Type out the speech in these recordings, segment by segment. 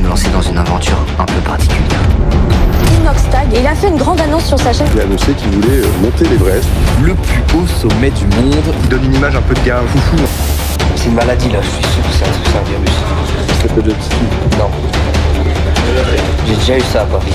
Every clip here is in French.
me lancer dans une aventure un peu particulière. Inoxtag, et il a fait une grande annonce sur sa chaîne. Il a annoncé qu'il voulait monter l'Everest. Le plus haut sommet du monde. Il donne une image un peu de gars foufou. C'est une maladie là, je suis sûr que c'est un virus. Ça s'appelle le petit. Non. J'ai déjà eu ça à Paris.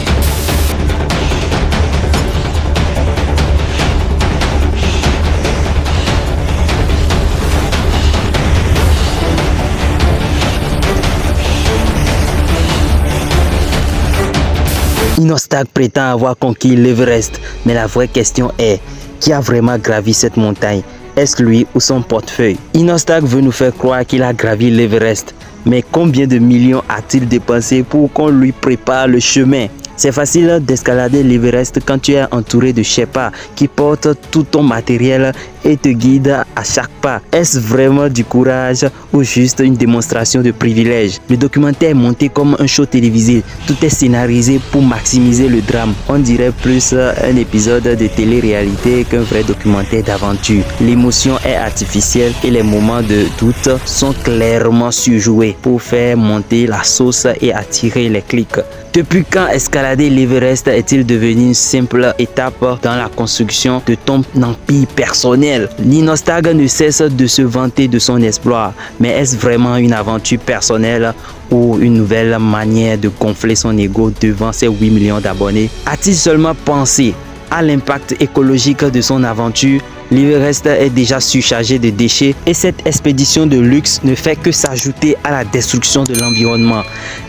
Inoxtag prétend avoir conquis l'Everest, mais la vraie question est, qui a vraiment gravi cette montagne? Est-ce lui ou son portefeuille? Inoxtag veut nous faire croire qu'il a gravi l'Everest, mais combien de millions a-t-il dépensé pour qu'on lui prépare le chemin? C'est facile d'escalader l'Everest quand tu es entouré de Sherpas qui portent tout ton matériel et te guident à chaque pas. Est-ce vraiment du courage ou juste une démonstration de privilège? Le documentaire est monté comme un show télévisé. Tout est scénarisé pour maximiser le drame. On dirait plus un épisode de télé-réalité qu'un vrai documentaire d'aventure. L'émotion est artificielle et les moments de doute sont clairement surjoués pour faire monter la sauce et attirer les clics. Depuis quand escalader l'Everest est-il devenu une simple étape dans la construction de ton empire personnel? Inoxtag ne cesse de se vanter de son exploit, mais est-ce vraiment une aventure personnelle ou une nouvelle manière de gonfler son ego devant ses 8 millions d'abonnés? A-t-il seulement pensé à l'impact écologique de son aventure? L'Everest est déjà surchargé de déchets et cette expédition de luxe ne fait que s'ajouter à la destruction de l'environnement.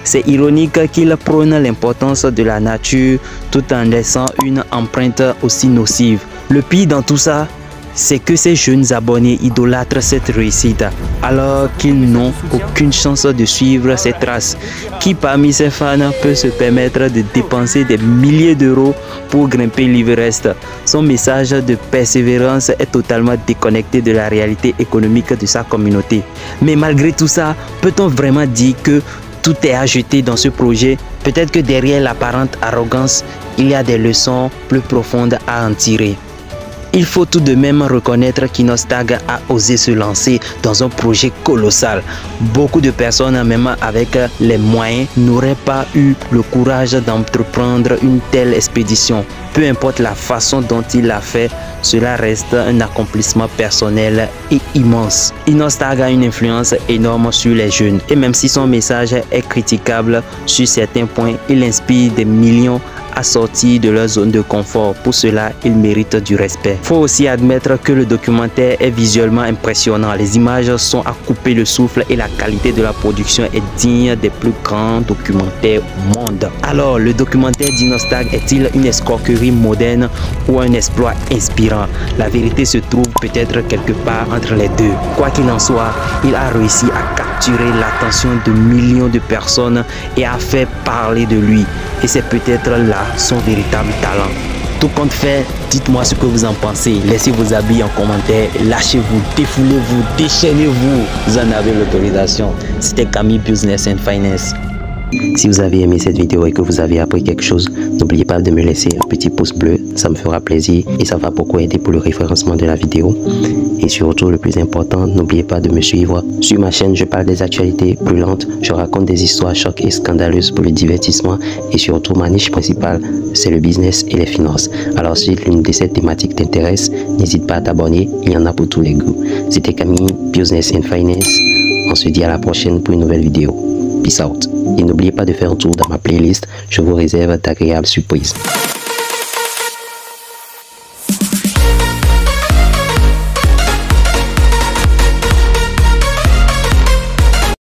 C'est ironique qu'il prône l'importance de la nature tout en laissant une empreinte aussi nocive. Le pire dans tout ça, c'est que ces jeunes abonnés idolâtrent cette réussite alors qu'ils n'ont aucune chance de suivre ses traces. Qui parmi ces fans peut se permettre de dépenser des milliers d'euros pour grimper l'Everest? Son message de persévérance est totalement déconnecté de la réalité économique de sa communauté. Mais malgré tout ça, peut-on vraiment dire que tout est à jeter dans ce projet? Peut-être que derrière l'apparente arrogance, il y a des leçons plus profondes à en tirer. Il faut tout de même reconnaître qu'Inoxtag a osé se lancer dans un projet colossal. Beaucoup de personnes, même avec les moyens, n'auraient pas eu le courage d'entreprendre une telle expédition. Peu importe la façon dont il l'a fait, cela reste un accomplissement personnel et immense. Inoxtag a une influence énorme sur les jeunes et même si son message est critiquable sur certains points, il inspire des millions à sortir de leur zone de confort. Pour cela, il mérite du respect. Faut aussi admettre que le documentaire est visuellement impressionnant. Les images sont à couper le souffle et la qualité de la production est digne des plus grands documentaires au monde. Alors, le documentaire d'Inoxtag est-il une escroquerie moderne ou un exploit inspirant? La vérité se trouve peut-être quelque part entre les deux. Quoi qu'il en soit, il a réussi à capturer l'attention de millions de personnes et à faire parler de lui. Et c'est peut-être là son véritable talent. Tout compte fait, dites-moi ce que vous en pensez. Laissez vos avis en commentaire. Lâchez-vous, défoulez-vous, déchaînez-vous. Vous en avez l'autorisation. C'était Camille Business and Finance. Si vous avez aimé cette vidéo et que vous avez appris quelque chose, n'oubliez pas de me laisser un petit pouce bleu, ça me fera plaisir et ça va beaucoup aider pour le référencement de la vidéo. Et surtout, le plus important, n'oubliez pas de me suivre. Sur ma chaîne, je parle des actualités brûlantes, je raconte des histoires chocs et scandaleuses pour le divertissement et surtout ma niche principale, c'est le business et les finances. Alors si l'une de ces thématiques t'intéresse, n'hésite pas à t'abonner, il y en a pour tous les goûts. C'était Camille, Business and Finance. On se dit à la prochaine pour une nouvelle vidéo. Peace out. Et n'oubliez pas de faire un tour dans ma playlist, je vous réserve d'agréables surprises.